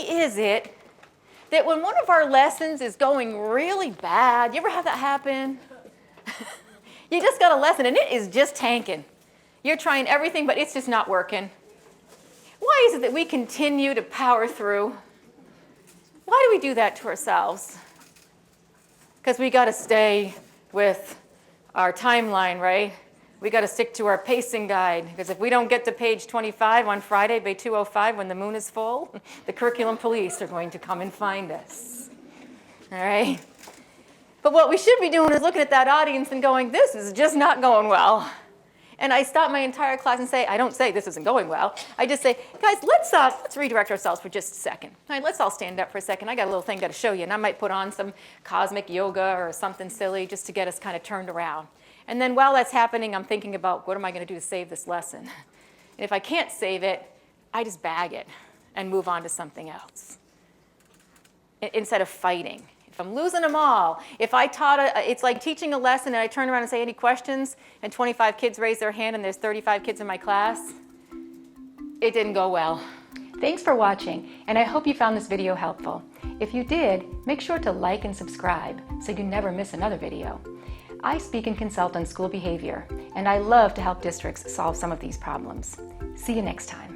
is it that when one of our lessons is going really bad, you ever have that happen? You just got a lesson and it is just tanking. You're trying everything, but it's just not working. Why is it that we continue to power through? Why do we do that to ourselves? Because we got to stay with our timeline, right? We got to stick to our pacing guide, because if we don't get to page 25 on Friday by 2:05 when the moon is full, the curriculum police are going to come and find us. All right? But what we should be doing is looking at that audience and going, this is just not going well. And I stop my entire class and say, I don't say this isn't going well. I just say, guys, let's redirect ourselves for just a second. All right, let's all stand up for a second. I got a little thing to show you, and I might put on some cosmic yoga or something silly just to get us kind of turned around. And then while that's happening, I'm thinking about what am I going to do to save this lesson? And if I can't save it, I just bag it and move on to something else instead of fighting. If I'm losing them all, if I it's like teaching a lesson and I turn around and say, any questions? And 25 kids raise their hand and there's 35 kids in my class. It didn't go well. Thanks for watching, and I hope you found this video helpful. If you did, make sure to like and subscribe so you never miss another video. I speak and consult on school behavior, and I love to help districts solve some of these problems. See you next time.